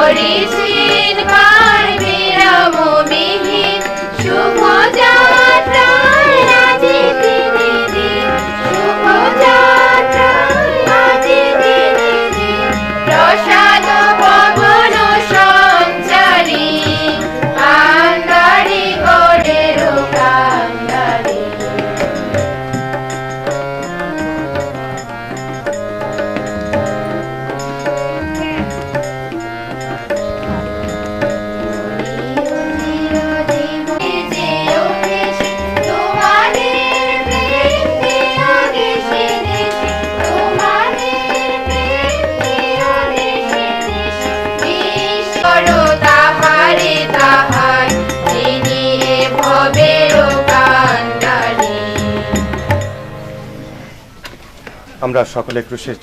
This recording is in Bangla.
করিছেন পার বিরামবিহীন শুভযাত্রায় আজি তিনি দিন শুভযাত্রায় আজি তিনি দিন প্রসাদ পবন সঞ্চারী কান্দারি গড়ের কান্দারি আমরা সকলে ক্রুশের